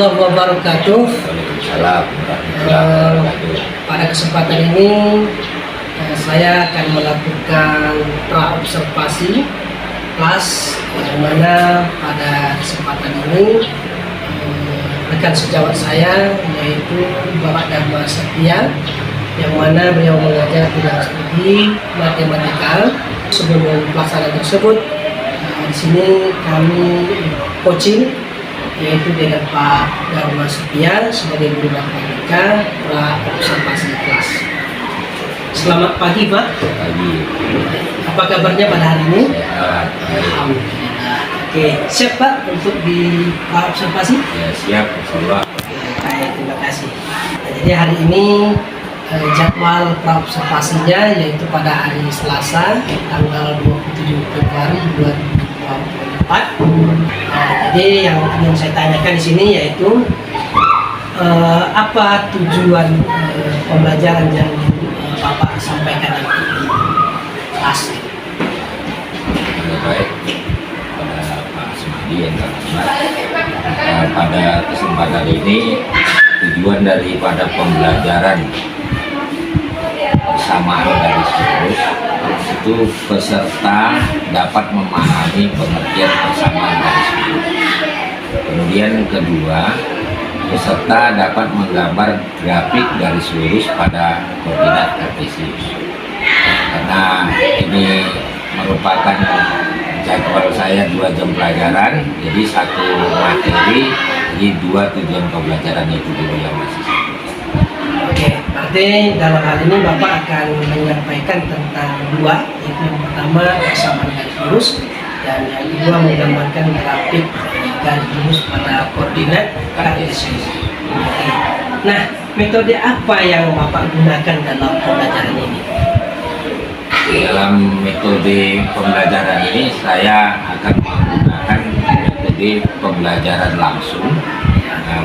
warahmatullahi wabarakatuh. Waalaikumsalam warahmatullahi wabarakatuh. Pada kesempatan ini saya akan melakukan praobservasi kelas, yang mana pada kesempatan ini rekan sejawat saya yaitu Bapak Dharma Setia, yang mana beliau mengajar bidang studi matematika. Sebelum pelaksanaan tersebut, di sini kami coaching yaitu dengan Pak Dharma Setia sebagai guru matematika praobservasi kelas. Selamat pagi Pak. Pagi. Apa kabarnya pada hari ini? Sehat. Alhamdulillah. Oke, siap Pak untuk di praobservasi? Ya, siap, insyaallah. Baik, terima kasih. Nah, jadi hari ini jadwal praobservasinya yaitu pada hari Selasa tanggal 27 Februari 2024. Jadi yang ingin saya tanyakan di sini yaitu apa tujuan pembelajaran yang Bapak sampaikan nanti di kelas? Baik, pada Pak Asmadi yang terhormat, pada kesempatan ini tujuan daripada pembelajaran persamaan garis lurus itu peserta dapat memahami pengertian persamaan garis lurus. Kemudian kedua, peserta dapat menggambar grafik garis lurus pada koordinat kartesius. Karena ini merupakan jadwal saya 2 jam pelajaran, jadi satu materi, jadi 2 tujuan pembelajaran itu dulu yang masih sama. Oke, berarti dalam hal ini Bapak akan menyampaikan tentang dua, yaitu yang pertama persamaan garis lurus dan yang kedua menggambarkan grafik garis lurus pada koordinat kartesius. Oke. Nah, metode apa yang Bapak gunakan dalam pembelajaran ini? Dalam metode pembelajaran ini saya akan menggunakan metode pembelajaran langsung,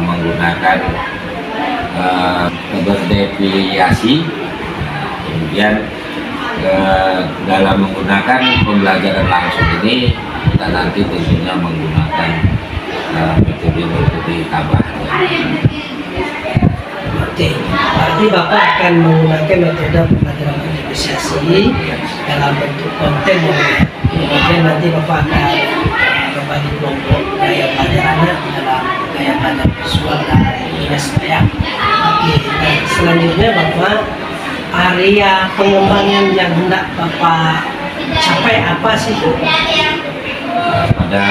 menggunakan berdefiliasi. Kemudian dalam menggunakan pembelajaran langsung ini kita nanti tentunya menggunakan metode tambahan. Oke, berarti Bapak akan menggunakan metode pembelajaran berdefiliasi dalam bentuk konten. Kemudian nanti Bapak akan berbagi kelompok gaya pelajarannya dalam gaya belajar visual dan kinesthesia. Oke, dan selanjutnya Bapak, area pengembangan yang hendak Bapak capai apa sih? Pada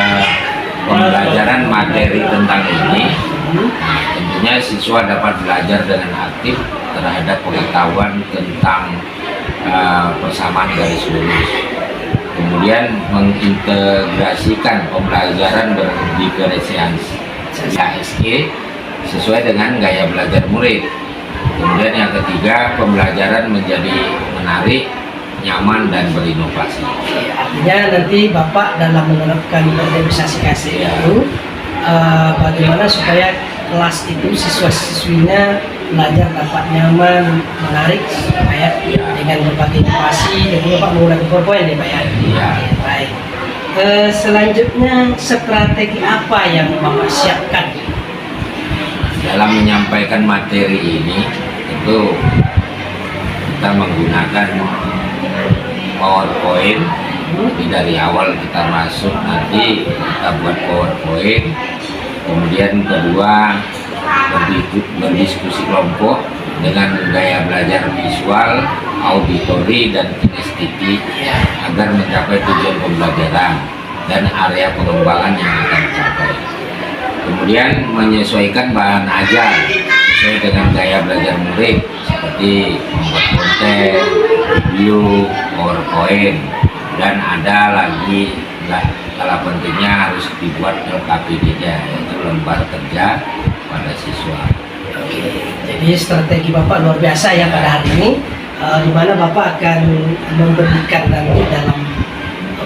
pembelajaran materi tentang ini, tentunya siswa dapat belajar dengan aktif terhadap pengetahuan tentang persamaan garis lurus. Kemudian mengintegrasikan pembelajaran berdiferensiasi ASG sesuai dengan gaya belajar murid. Kemudian yang ketiga, pembelajaran menjadi menarik, nyaman, dan berinovasi. Artinya nanti Bapak dalam menerapkan berdefiliasi itu bagaimana supaya kelas itu siswa-siswinya belajar dapat nyaman, menarik, supaya dengan berbagai inovasi. Jadi Bapak menggunakan PowerPoint ya Pak ya? Iya. Baik. Selanjutnya strategi apa yang Bapak siapkan dalam menyampaikan materi ini? Tentu kita menggunakan PowerPoint. Jadi dari awal kita masuk nanti kita buat PowerPoint. Kemudian kedua, berdiskusi kelompok dengan gaya belajar visual, auditori, dan kinestetik agar mencapai tujuan pembelajaran dan area pengembangan yang akan dicapai. Kemudian menyesuaikan bahan ajar sesuai dengan gaya belajar murid, seperti membuat konten, video, PowerPoint, dan ada lagi kalau pentingnya harus dibuat LKPD-nya, yaitu lembar kerja pada siswa. Oke, jadi strategi Bapak luar biasa ya pada hari ini, di mana Bapak akan memberikan nanti dalam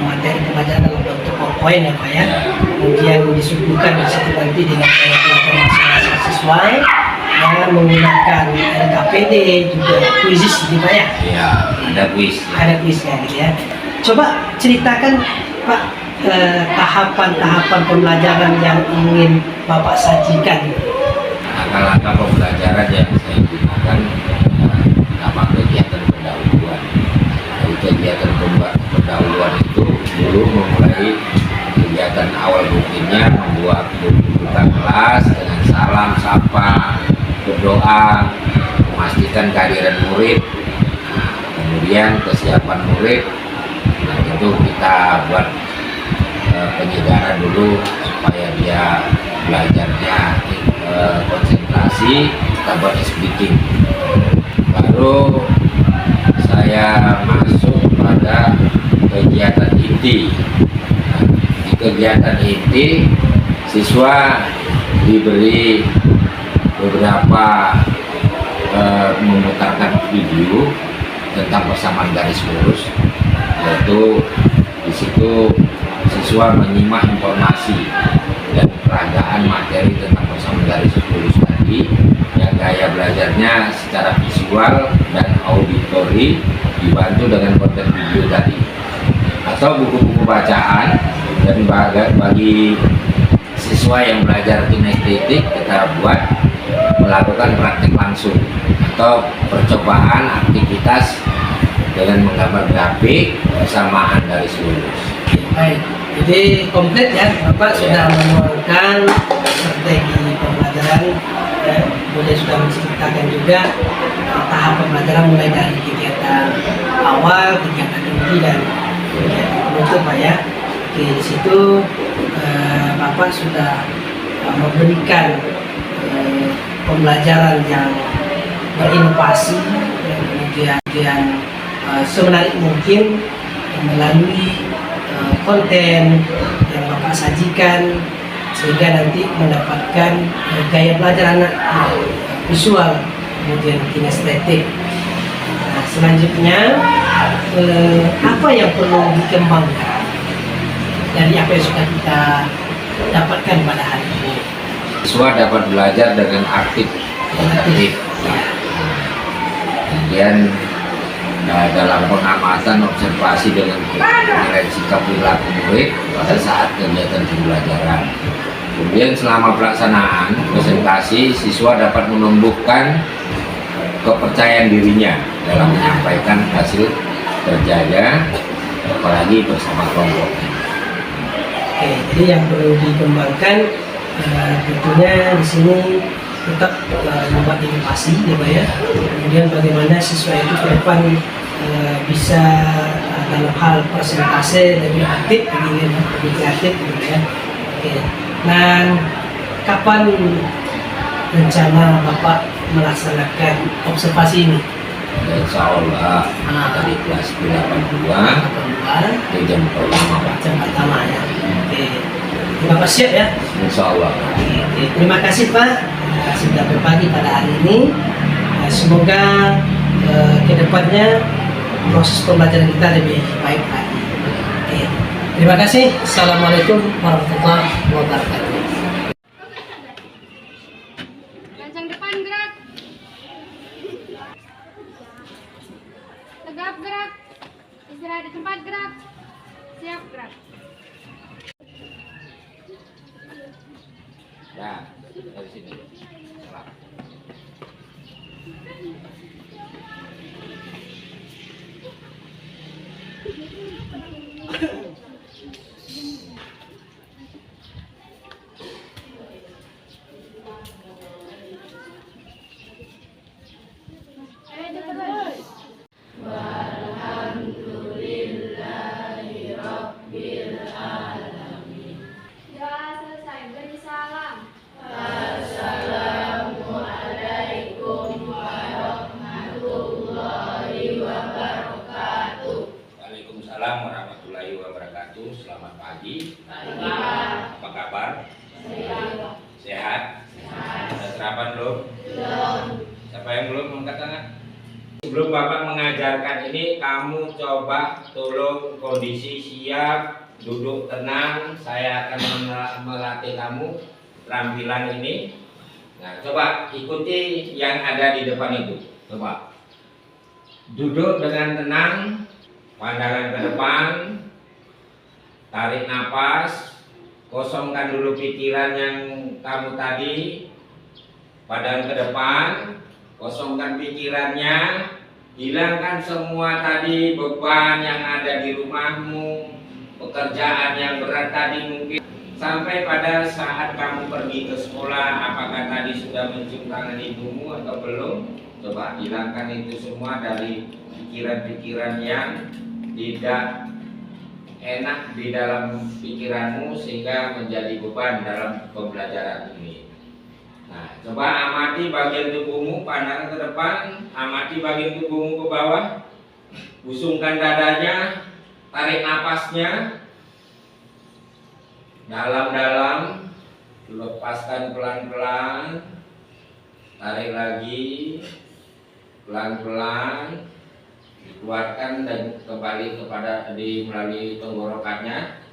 materi pembelajaran dalam bentuk PowerPoint ya Pak ya. Kemudian disuguhkan di situ nanti dengan gaya belajar masing-masing siswa yang menggunakan LKPD, juga kuisis gitu Pak ya. Ya, ada kuis. Ada kuisnya gitu ya. Coba ceritakan Pak tahapan-tahapan pembelajaran yang ingin Bapak sajikan langkah-langkah pembelajaran yang saya gunakan pertama kegiatan pendahuluan. Dari kegiatan pendahuluan itu dulu memulai kegiatan awal rutinnya membuat buka kelas dengan salam, sapa, berdoa, memastikan kehadiran murid. Nah, kemudian kesiapan murid, nah itu kita buat penyegaran dulu supaya dia belajarnya konsentrasi, kita buat speaking. Baru saya masuk pada kegiatan inti. Nah, di kegiatan inti siswa diberi beberapa memutarkan video tentang persamaan garis lurus, yaitu di situ siswa menyimak informasi dan peragaan materi tentang persamaan garis lurus tadi, yang gaya belajarnya secara visual dan auditori dibantu dengan konten video tadi, atau buku-buku bacaan. Dan bagi siswa yang belajar kinestetik, kita buat melakukan praktik langsung atau percobaan aktivitas dengan menggambar grafik persamaan garis lurus. Baik, jadi komplit ya, Bapak sudah menuangkan strategi pembelajaran, ya, kemudian sudah menceritakan juga tahap pembelajaran mulai dari kegiatan awal, kegiatan inti dan kegiatan penutup, Pak ya. Oke, di situ Bapak sudah memberikan pembelajaran yang berinovasi, kemudian semenarik mungkin melalui konten yang Bapak sajikan, sehingga nanti mendapatkan gaya belajar anak visual, kemudian kinestetik. Nah, selanjutnya apa yang perlu dikembangkan dari apa yang sudah kita dapatkan pada hari ini? Siswa dapat belajar dengan aktif. Kemudian dalam pengamatan observasi dengan penilaian sikap perilaku murid pada saat kegiatan pembelajaran. Kemudian selama pelaksanaan presentasi, siswa dapat menumbuhkan kepercayaan dirinya dalam menyampaikan hasil kerjanya, apalagi bersama kelompok. Oke, jadi yang perlu dikembangkan tentunya di sini tetap membuat inovasi, ya Pak ya. Kemudian bagaimana siswa itu ke depan bisa dalam hal presentase lebih aktif, lebih kreatif, gitu ya. Oke. Dan kapan rencana Bapak melaksanakan observasi ini? Insya Allah dari kelas 82 ke jam pertama, Pak. Jam pertama ya. Oke. Bapak siap ya? Insya Allah. Oke. Terima kasih Pak sudah berbagi pada hari ini. Semoga kedepannya proses pembelajaran kita lebih baik lagi. Oke. Terima kasih. Assalamualaikum warahmatullahi wabarakatuh. Lancang depan gerak. Tegap gerak. Istirahat di tempat gerak. Siap gerak. Ya, dari sini. Salah. Doa selesai. Beri salam. Waalaikumsalam warahmatullahi wabarakatuh. Selamat pagi. Apa kabar? Sehat. Sudah sarapan belum? Belum. Siapa yang belum angkat tangan? Sebelum Bapak mengajarkan ini, kamu coba tolong kondisi siap, duduk tenang. Saya akan melatih kamu keterampilan ini. Nah, coba ikuti yang ada di depan itu. Coba duduk dengan tenang, pandangan ke depan, tarik napas, kosongkan dulu pikiran yang kamu tadi, pandang ke depan, kosongkan pikirannya, hilangkan semua tadi beban yang ada di rumahmu, pekerjaan yang berat tadi mungkin. Sampai pada saat kamu pergi ke sekolah, apakah tadi sudah mencium tangan ibumu atau belum? Coba hilangkan itu semua dari pikiran-pikiran yang tidak enak di dalam pikiranmu sehingga menjadi beban dalam pembelajaran ini. Nah, coba amati bagian tubuhmu, pandang ke depan, amati bagian tubuhmu ke bawah, busungkan dadanya, tarik napasnya dalam-dalam, lepaskan pelan-pelan, tarik lagi, pelan-pelan, dikeluarkan dan kembali kepada melalui tenggorokannya.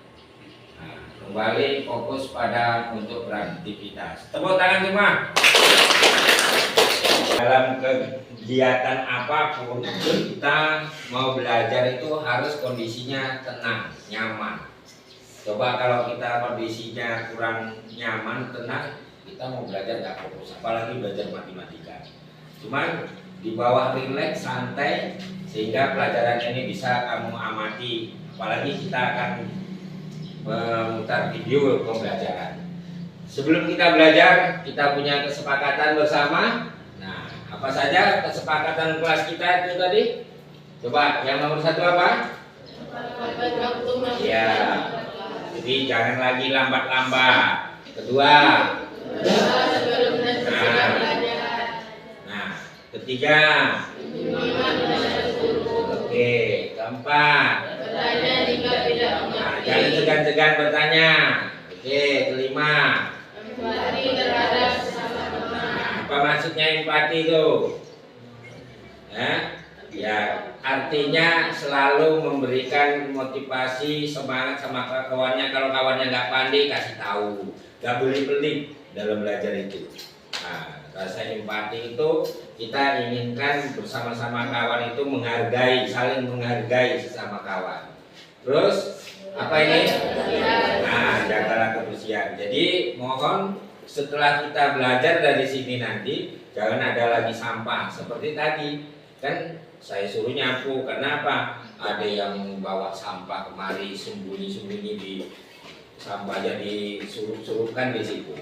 Kembali fokus pada untuk beraktivitas. Tepuk tangan semua. Dalam kegiatan apapun kita mau belajar itu harus kondisinya tenang, nyaman. Coba kalau kita kondisinya kurang nyaman, tenang, kita mau belajar nggak fokus. Apalagi belajar matematika. Cuman di bawah rileks, santai, sehingga pelajaran ini bisa kamu amati. Apalagi kita akan memutar video pembelajaran. Sebelum kita belajar, kita punya kesepakatan bersama. Nah, apa saja kesepakatan kelas kita itu tadi? Coba, yang nomor 1 apa? Ya, jadi jangan lagi lambat-lambat. Kedua, nah, ketiga, oke, keempat, nah, jangan segan-segan bertanya. Oke, kelima, apa maksudnya empati itu? Ya, artinya selalu memberikan motivasi, semangat sama kawannya. Kalau kawannya nggak pandai, kasih tahu. Nggak boleh pelit dalam belajar itu. Nah, rasa empati itu kita inginkan bersama-sama kawan itu menghargai, saling menghargai sesama kawan. Terus apa ini? Nah, jagalah kebersihan. Jadi mohon setelah kita belajar dari sini nanti jangan ada lagi sampah seperti tadi. Kan saya suruh nyapu, kenapa? Ada yang bawa sampah kemari sembunyi-sembunyi di sampah, jadi suruh-suruhkan di situ.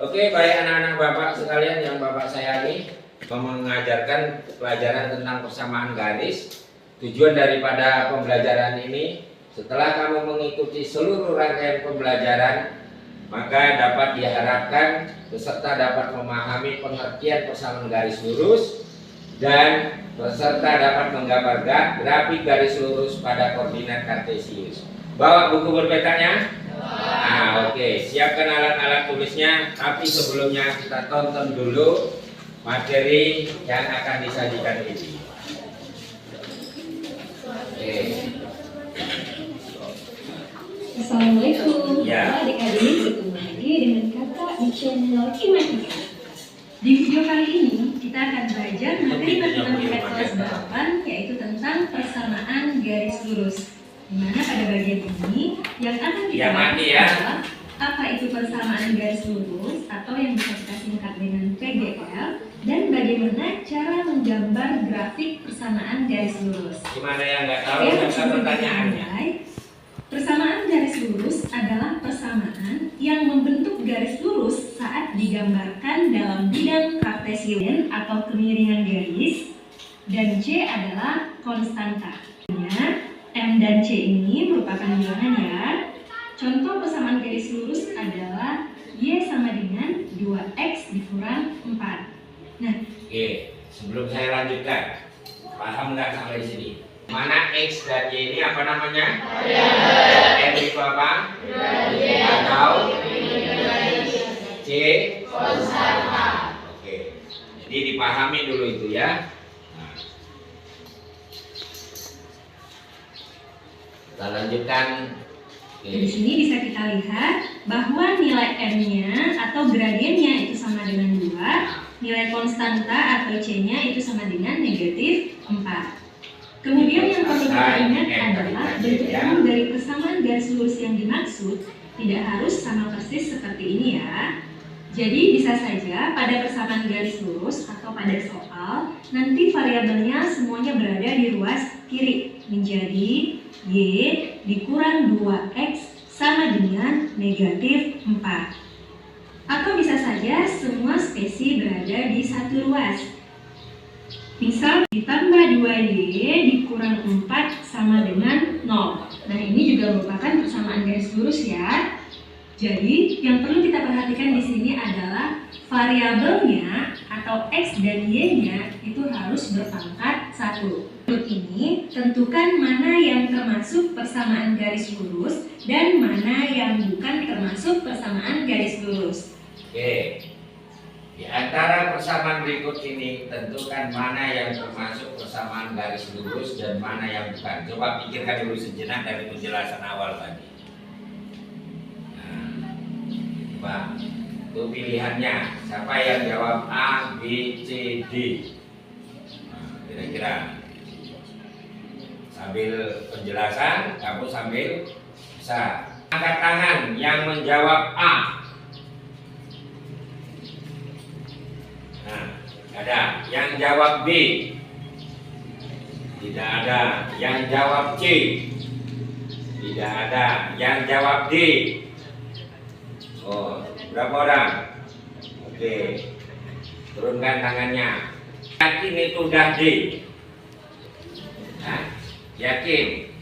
Oke, baik anak-anak bapak sekalian yang bapak sayangi, mengajarkan pelajaran tentang persamaan garis. Tujuan daripada pembelajaran ini, setelah kamu mengikuti seluruh rangkaian pembelajaran, maka dapat diharapkan peserta dapat memahami pengertian persamaan garis lurus dan peserta dapat menggambar grafik garis lurus pada koordinat kartesius. Bawa buku berpetanya? Nah, oke. Siapkan alat-alat tulisnya, tapi sebelumnya kita tonton dulu materi yang akan disajikan ini. Oke. Assalamualaikum. Ya. Adik-adik, ketemu lagi dengan kakak di channel Kimatika. Di video kali ini kita akan belajar materi matematika kelas 8, yaitu tentang persamaan garis lurus. Dimana pada bagian ini yang akan kita bahas adalah apa itu persamaan garis lurus atau yang bisa kita singkat dengan PGL, dan bagaimana cara menggambar grafik persamaan garis lurus. Gimana yang nggak tahu Oke, baca pertanyaannya? Persamaan garis lurus adalah persamaan yang membentuk garis lurus saat digambarkan dalam bidang kartesian atau kemiringan garis, dan C adalah konstanta. M dan C ini merupakan bilangan ya. Contoh persamaan garis lurus adalah Y sama dengan 2X dikurang 4. Nah, Oke, sebelum saya lanjutkan, paham nggak sampai di sini? Mana X dan Y ini apa namanya? M itu apa? Atau C? Konstanta. Oke, jadi dipahami dulu itu ya. Nah, kita lanjutkan. di sini bisa kita lihat bahwa nilai M-nya atau gradiennya itu sama dengan 2, nilai konstanta atau C-nya itu sama dengan negatif 4. Kemudian yang perlu kita ingat adalah bentuk umum dari persamaan garis lurus yang dimaksud tidak harus sama persis seperti ini ya. Jadi bisa saja pada persamaan garis lurus atau pada soal nanti variabelnya semuanya berada di ruas kiri menjadi Y dikurang 2X sama dengan negatif 4. Atau bisa saja semua spesi berada di satu ruas. Misal ditambah 2Y dikurang 4 sama dengan 0. Nah ini juga merupakan persamaan garis lurus ya. Jadi, yang perlu kita perhatikan di sini adalah variabelnya atau X dan Y-nya itu harus berpangkat 1. Untuk ini, tentukan mana yang termasuk persamaan garis lurus dan mana yang bukan termasuk persamaan garis lurus. Oke. Di antara persamaan berikut ini, tentukan mana yang termasuk persamaan garis lurus dan mana yang bukan. Coba pikirkan dulu sejenak dari penjelasan awal tadi. Nah, itu pilihannya. Siapa yang jawab A, B, C, D? Nah, kira-kira sambil penjelasan, kamu sambil bisa angkat tangan yang menjawab A. Nah, ada. Yang jawab B? Tidak ada. Yang jawab C? Tidak ada. Yang jawab D? Oh, berapa orang? Oke. Turunkan tangannya. Yakin itu udah D? Nah, yakin?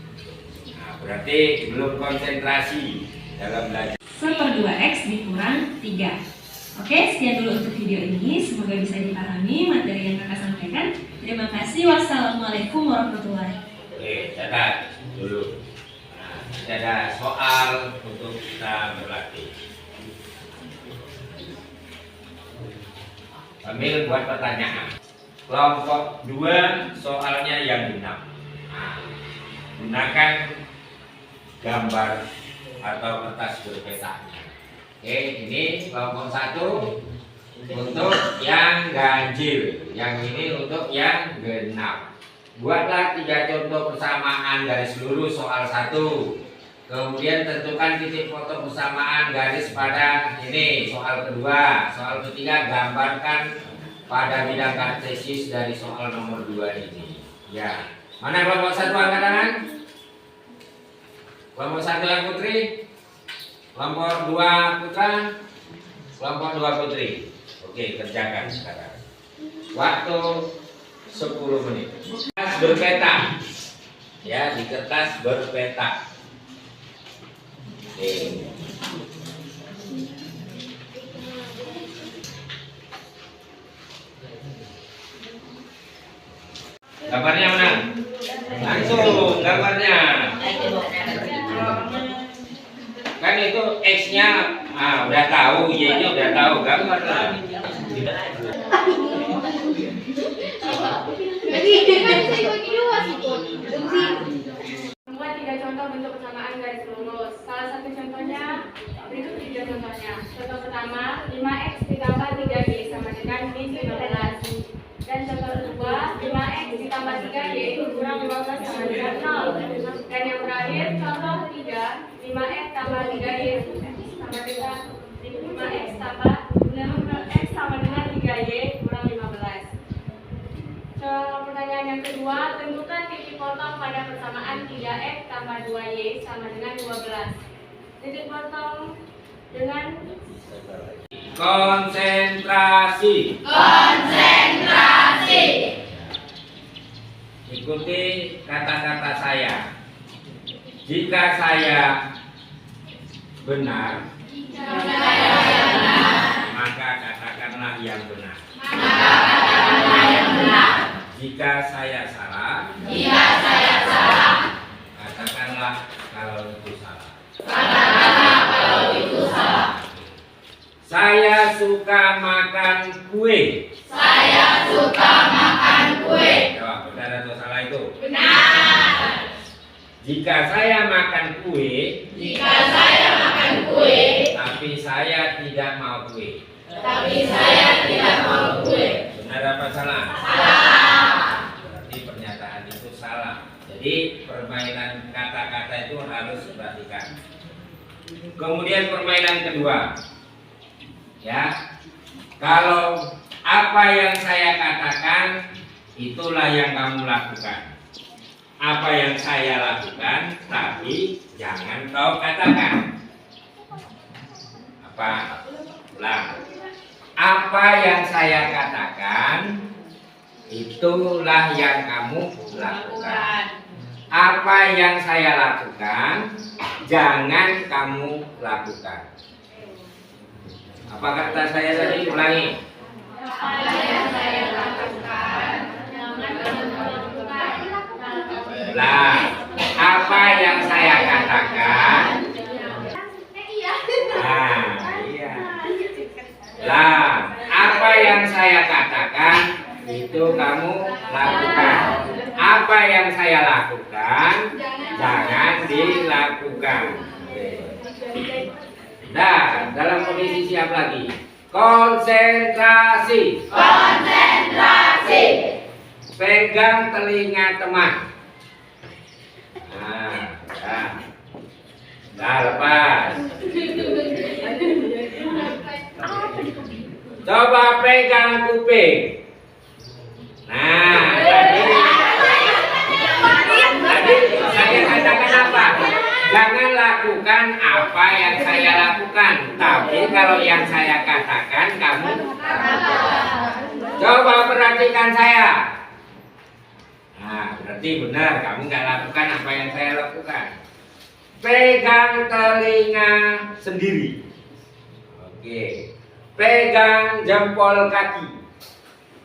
Nah, berarti belum konsentrasi dalam belajar. 1/2X dikurang 3. Oke, sekian dulu untuk video ini. Semoga bisa dipahami materi yang kakak sampaikan. Terima kasih. Wassalamualaikum warahmatullahi wabarakatuh. Oke, catat dulu. Nah, ini ada soal untuk kita berlatih. Sambil buat pertanyaan. Kelompok 2 soalnya yang genap. Nah, gunakan gambar atau kertas berpetanya. Oke, ini kelompok 1 untuk yang ganjil, yang ini untuk yang genap. Buatlah 3 contoh persamaan garis lurus soal 1. Kemudian tentukan titik foto persamaan garis pada ini soal kedua. Soal ketiga, gambarkan pada bidang kartesis dari soal nomor 2 ini. Ya, mana kelompok 1 angkat tangan? Kelompok 1 yang putri, kelompok 2 putra, kelompok 2 putri. Oke, kerjakan sekarang. Waktu 10 menit. Kertas berpeta. Ya, di kertas berpeta. Oke. Gambarnya mana? Langsung gambarnya. Kan itu X-nya udah tahu, Y-nya udah tahu, gambar lah. Membuat 3 contoh bentuk persamaan garis lurus. Salah satu contohnya berikut 3 contohnya. Contoh pertama, 5x ditambah 3y sama dengan min 15. Dan contoh kedua, 5x ditambah 3y kurang 15 sama dengan 0. Dan yang terakhir, contoh ketiga, 5x tambah 3y sama dengan 5x tambah 5x sama dengan 3y kurang 15. Pertanyaan yang kedua, tentukan titik potong pada persamaan 3x tambah 2y sama dengan 12. Titik potong dengan Konsentrasi. konsentrasi. Ikuti kata-kata saya. Jika saya benar, maka katakanlah yang benar. Jika saya salah, katakanlah kalau itu salah. Saya suka makan kue. Jawab benar atau salah itu? Benar. Jika saya makan kue, tapi saya tidak mau kue. Benar apa salah? Berarti pernyataan itu salah. Jadi permainan kata-kata itu harus diperhatikan. Kemudian permainan kedua. Ya, kalau apa yang saya katakan itulah yang kamu lakukan. Apa yang saya lakukan, tapi jangan kau katakan. Apa? Ulang. Apa yang saya katakan, itulah yang kamu lakukan. Apa yang saya lakukan, jangan kamu lakukan. Apa kata saya tadi? Ulangi. Lah, apa yang saya katakan? Nah, iya. Lah, apa yang saya katakan itu kamu lakukan. Apa yang saya lakukan jangan dilakukan. Nah, dalam kondisi siap lagi. Konsentrasi. Konsentrasi. Pegang telinga teman. Nah, lepas. Coba pegang kuping. Nah, tadi saya katakan apa? Jangan lakukan apa yang saya lakukan, tapi kalau yang saya katakan kamu coba perhatikan saya. Nah, berarti benar kamu nggak lakukan apa yang saya lakukan. Pegang telinga sendiri. Oke. Pegang jempol kaki.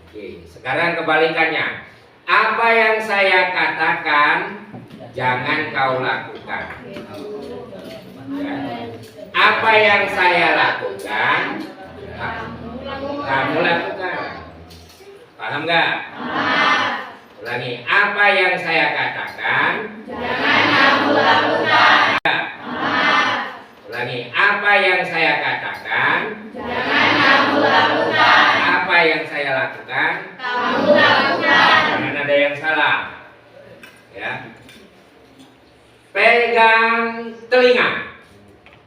Oke. Sekarang kebalikannya. Apa yang saya katakan jangan kau lakukan. Ya. Apa yang saya lakukan kamu lakukan. Paham nggak? Ulangi. Apa yang saya katakan jangan kamu lakukan. Ulangi. Apa yang saya katakan jangan kamu lakukan. Apa yang saya lakukan kamu lakukan. Jangan ada yang salah. Ya. Pegang telinga.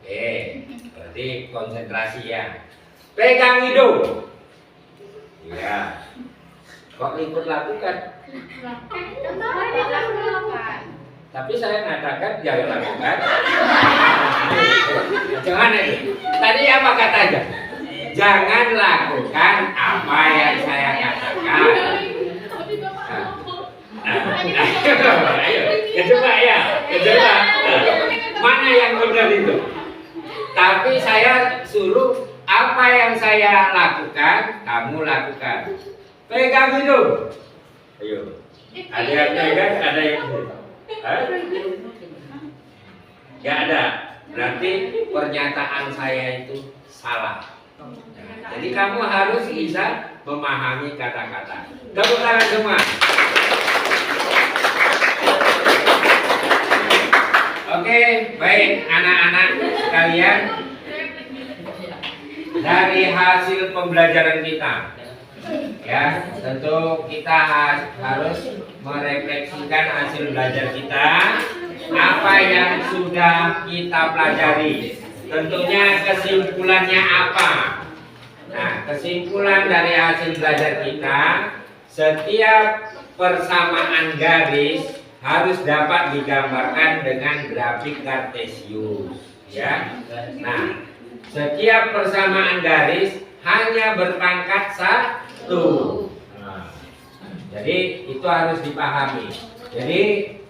Oke, berarti konsentrasi ya. Pegang hidung. Ya. Kok ikut lakukan? Tapi saya mengatakan jangan lakukan. Jangan itu. Tadi apa katanya? Jangan lakukan apa yang saya katakan. Ayo, coba ya, coba. Mana yang benar itu? Tapi saya suruh apa yang saya lakukan, kamu lakukan. Pegang hidung. Ayo. Ada yang pegang, ada yang Gak ada. Berarti pernyataan saya itu salah. Jadi kamu harus bisa memahami kata-kata. Tepuk tangan semua. Oke, baik anak-anak sekalian. Dari hasil pembelajaran kita, ya tentu kita harus merefleksikan hasil belajar kita. Apa yang sudah kita pelajari, tentunya kesimpulannya apa? Nah, kesimpulan dari hasil belajar kita, setiap persamaan garis harus dapat digambarkan dengan grafik kartesius, ya. Nah, setiap persamaan garis hanya berpangkat 1. Nah, jadi itu harus dipahami. Jadi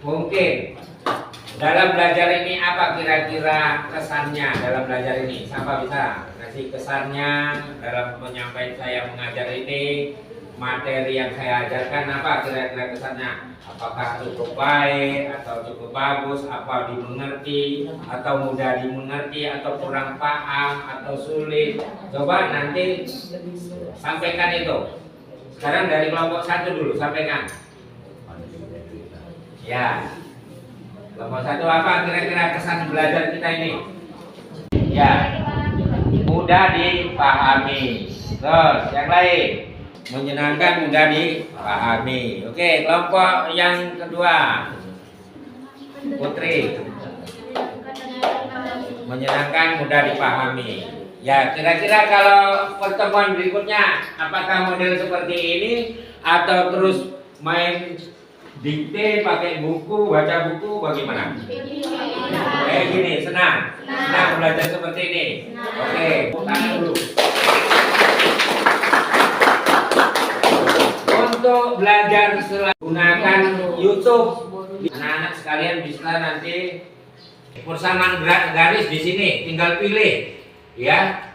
mungkin dalam belajar ini apa kira-kira kesannya dalam belajar ini? Siapa bisa kasih kesannya dalam menyampaikan saya mengajar ini? Materi yang saya ajarkan apa kira-kira kesannya? Apakah cukup baik atau cukup bagus? Apa dimengerti atau mudah dimengerti atau kurang paham atau sulit? Coba nanti sampaikan itu. Sekarang dari kelompok 1 dulu sampaikan. Ya. Kelompok 1 apa kira-kira kesan belajar kita ini? Ya, mudah dipahami. Terus yang lain, menyenangkan, mudah dipahami. Oke, kelompok yang kedua, Putri. Menyenangkan, mudah dipahami. Ya, kira-kira kalau pertemuan berikutnya apakah model seperti ini atau terus main dikte, pakai buku, baca buku, bagaimana? Kayak gini, senang belajar seperti ini. Oke, tangan dulu. Untuk belajar gunakan YouTube. Anak-anak sekalian bisa nanti persamaan garis di sini, tinggal pilih. Ya,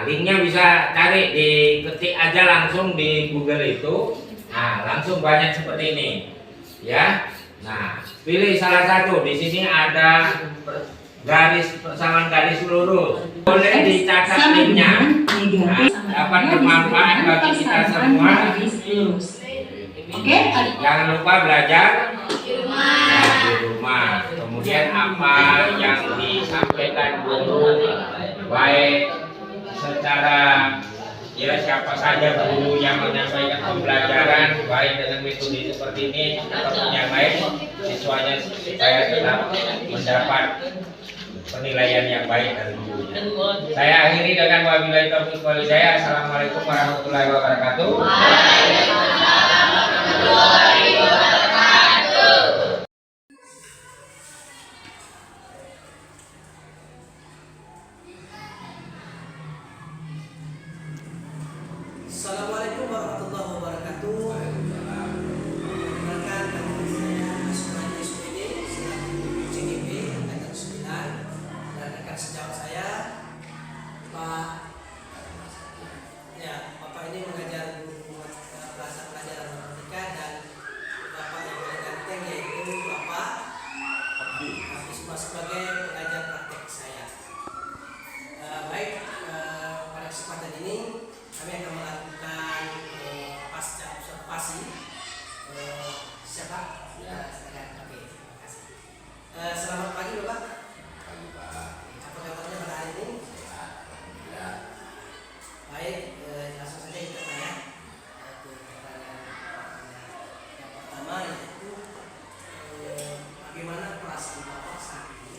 linknya bisa cari, diketik aja langsung di Google itu. Nah, langsung banyak seperti ini. Ya, nah, pilih salah satu. Di sini ada persamaan garis lurus. Boleh dicatat linknya. Dapat bermanfaat bagi kita semua. Oke, Jangan lupa belajar di rumah. Kemudian apa yang disampaikan guru, baik secara siapa saja guru yang menyampaikan pembelajaran baik dengan metode seperti ini ataupun yang lain, siswanya supaya tetap mendapat penilaian yang baik dari gurunya. Saya akhiri dengan wabillahi taufiq wal hidayah. Assalamualaikum warahmatullahi wabarakatuh. Assalamualaikum warahmatullahi wabarakatuh. Perkenalkan, nama saya Asmani SPD selaku CGP angkatan 9 dan rekan sejawat saya Pak. Bapak ini mengajar pelajaran matematika dan Bapak yang paling ganteng yaitu Bapak Abdi sebagai pengajar praktek saya. Pada kesempatan ini kami akan melakukan pasca observasi. Siapa? Ya, silakan. Oke, terima kasih. Selamat pagi Bapak. Apa kabarnya pada hari ini? Baik, langsung saja kita tanya ke pertanyaan yang pertama, yaitu bagaimana perasaan Bapak saat ini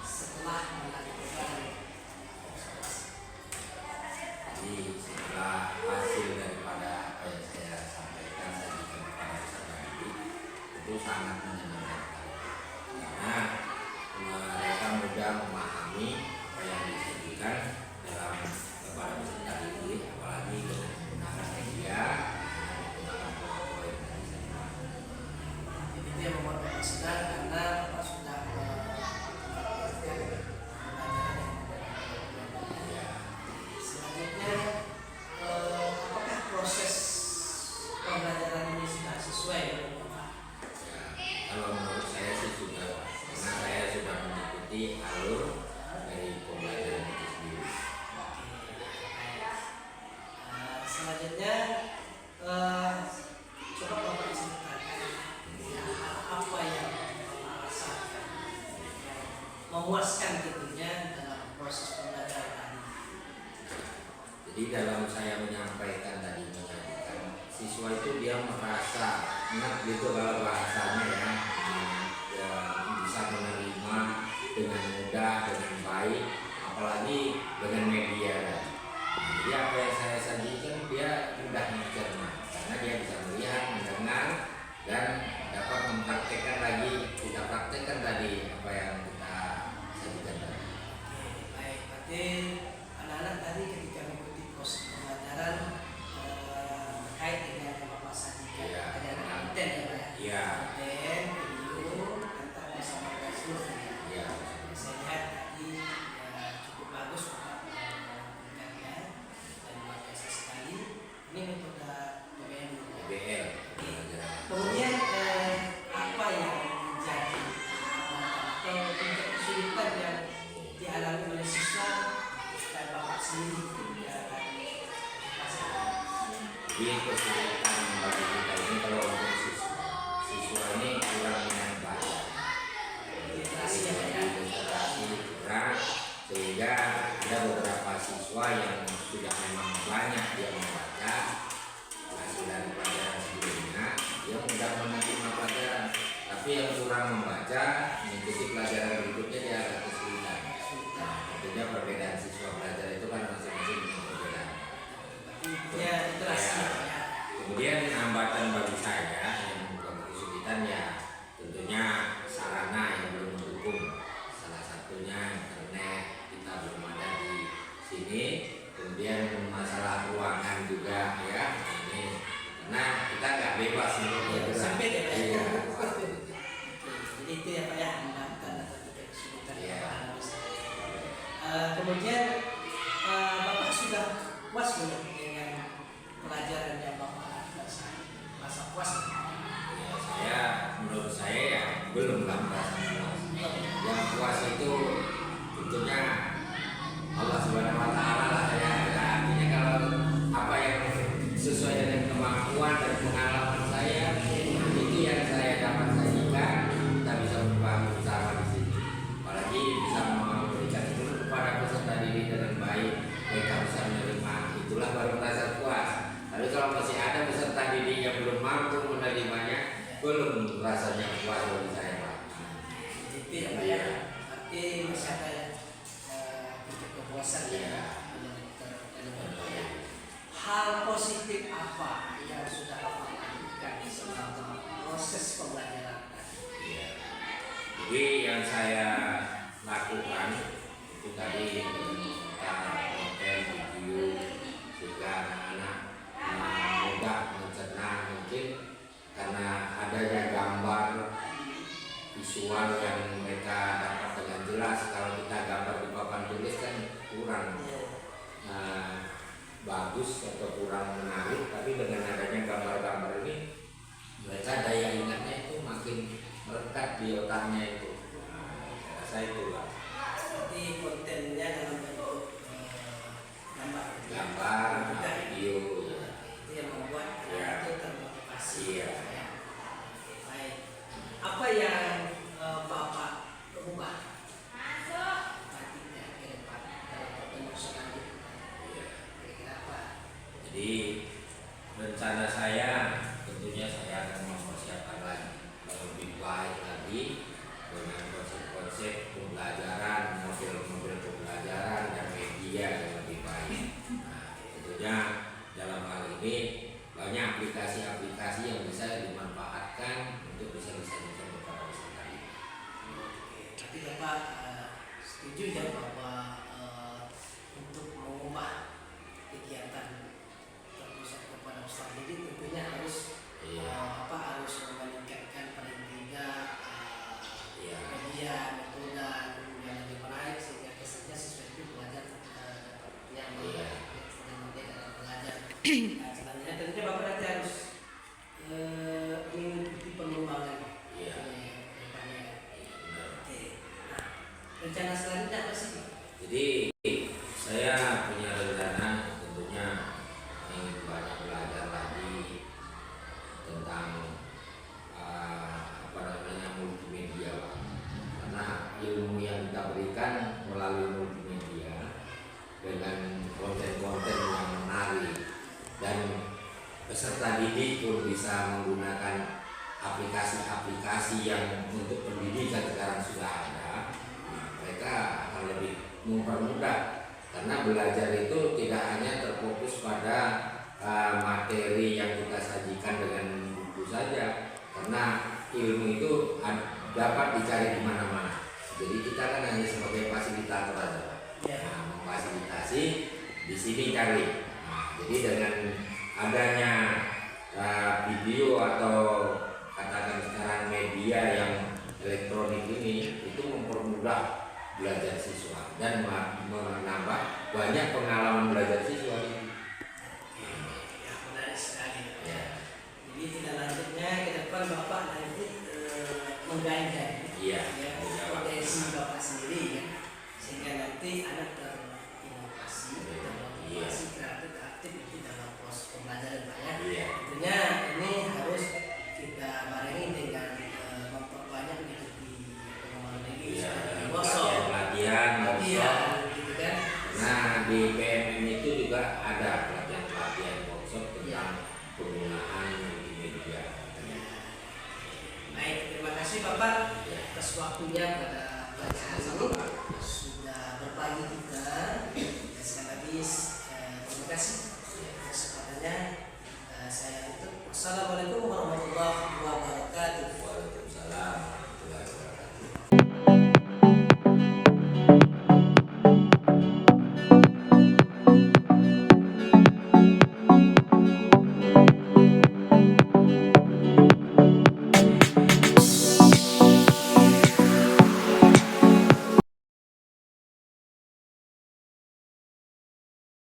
setelah melakukan observasi? Jadi setelah hasil daripada apa yang saya sampaikan tadi kepada peserta didik itu sangat menyenangkan karena mereka mudah memahami apa yang disajikan dalam kepada peserta didik, apalagi dengan menggunakan media, menggunakan PowerPoint dan sebagainya. Jadi itu yang membuat Bapak senang karena Bapak sudah melakukan pembelajaran yang selanjutnya, apakah proses pembelajaran ini sudah sesuai dengan Bapak? Ya, kalau menurut saya sih sudah, karena saya sudah mengikuti alur dari pembelajaran itu sendiri. Selanjutnya, coba Bapak bisa ceritakan apa yang Bapak rasakan yang memuaskan tentunya dalam proses pembelajaran tadi. Jadi dalam saya menyampaikan tadi menyampaikan siswa itu dia merasa enak gitu kalau bahasanya ya bisa menerima dengan mudah, dengan baik, apalagi dengan media. Jadi apa yang saya sajikan dia mudah mencerna karena dia bisa melihat, mendengar dan dapat mempraktekkan lagi, kita praktekkan tadi apa yang kita sajikan tadi. Baik, berarti anak-anak tadi ketika mengikuti proses pembelajaran terkait dengan yang Bapak sajikan, Iya. ada konten ya Pak? Iya. Konten, video, tentang bersama Rasul. Iya. Saya lihat tadi cukup bagus Bapak memberikannya dan luar biasa sekali. Ini metode PBL. BBL. Kemudian apa yang menjadi atau tingkat kesulitan yang dialami oleh siswa dan Bapak sendiri ketika Jadi kesulitan bagi kita ini kalau untuk siswa ini kurang minat baca. literasi ya Pak ya? Literasi kurang sehingga ada beberapa siswa yang sudah memang banyak dia membaca hasil dari pelajaran sebelumnya, dia mudah menerima pelajaran. Tapi yang kurang membaca mengikuti pelajaran berikutnya dia agak kesulitan. Nah, tentunya perbedaan siswa belajar itu Ya, itu rasanya ya. Kemudian hambatan bagi saya yang bukan kesulitan ya tentunya sarana yang belum mendukung. Salah satunya internet kita belum ada di sini. Kemudian masalah ruangan juga ya ini karena kita nggak bebas untuk bergerak. Sempit ya, Pak, ya? Iya. Jadi itu ya Pak ya, hambatan atau tidak kesulitan Iya. Bapak. Kemudian Bapak sudah puas belum dengan pelajaran yang Bapak masa puas? Ya, saya menurut saya ya belum lah merasa puas. Yang puas itu tentunya Allah Subhanahu Wa Taala lah ya. Artinya kalau apa yang sesuai dengan kemampuan dan pengalaman saya itu yang saya dapat sajikan, kita bisa membangun bersama di sini. Apalagi bisa memberikan itu kepada peserta didik dengan baik, mereka bisa menerima, itulah baru merasa puas. Tapi kalau masih ada peserta didik yang belum mampu menerimanya, belum rasanya puas bagi saya, Pak. Itu ya Pak ya. Berarti masih ada yang untuk kepuasan ya. Hal positif apa yang sudah Bapak lakukan selama proses pembelajaran tadi? Ya. Jadi yang saya lakukan itu tadi tentang konten video sehingga anak-anak mudah mencerna mungkin karena adanya gambar visual yang mereka dapat dengan jelas. Kalau kita gambar di papan tulis kan kurang bagus atau kurang menarik, tapi dengan adanya gambar-gambar ini mereka daya ingatnya itu makin melekat di otaknya itu. Saya itu lah. Seperti kontennya dalam bentuk Gambar, video. itu yang membuat Ya. itu termotivasi. Iya. Ya. Oke, baik. Apa yang Bapak ubah nantinya ke depan dalam pertemuan selanjutnya? Kira-kira apa? Jadi rencana saya tentunya saya akan mempersiapkan lagi lebih baik lagi dengan konsep-konsep pembelajaran, model-model pembelajaran dan media yang lebih baik. Nah, tentunya dalam hal ini banyak aplikasi-aplikasi yang bisa dimanfaatkan untuk bisa disajikan kepada peserta didik. Oke, tapi Bapak setuju ya bahwa untuk mengubah kegiatan terpusat kepada peserta didik tentunya harus harus meningkatkan paling tidak media, metode yang lebih menarik sehingga kesannya siswa itu belajar yang dalam belajar. Nah, selanjutnya tentunya Bapak nanti harus mengikuti pengembangan depannya. Oke. Nah, rencana selanjutnya apa sih, Pak? Jadi saya punya rencana tentunya ingin banyak belajar lagi tentang multimedia, Pak. Karena ilmu yang kita berikan melalui multimedia dengan konten-konten yang menarik dan peserta didik pun bisa menggunakan aplikasi-aplikasi yang untuk pendidikan sekarang sudah ada. Mereka akan lebih mempermudah karena belajar itu tidak hanya terfokus pada materi yang kita sajikan dengan buku saja, karena ilmu itu dapat dicari di mana-mana. Jadi kita kan hanya sebagai fasilitator saja, memfasilitasi di sini cari. Nah, jadi dengan adanya video atau katakan sekarang media yang elektronik ini itu mempermudah belajar siswa dan menambah banyak pengalaman belajar siswa ini. Ya, menarik sekali. Ya. Jadi tidak lanjutnya ke depan Bapak nanti menggandeng potensi Bapak sendiri ya, sehingga nanti anak terinovasi, kreatif itu dalam proses pembelajaran Pak ya. Tentunya ini harus kita barengi dengan memperbanyak mengikuti pengembangan pelatihan, gitu kan. Nah di PMM itu juga ada pelatihan workshop tentang penggunaan multimedia. Baik, terima kasih Bapak atas waktunya pada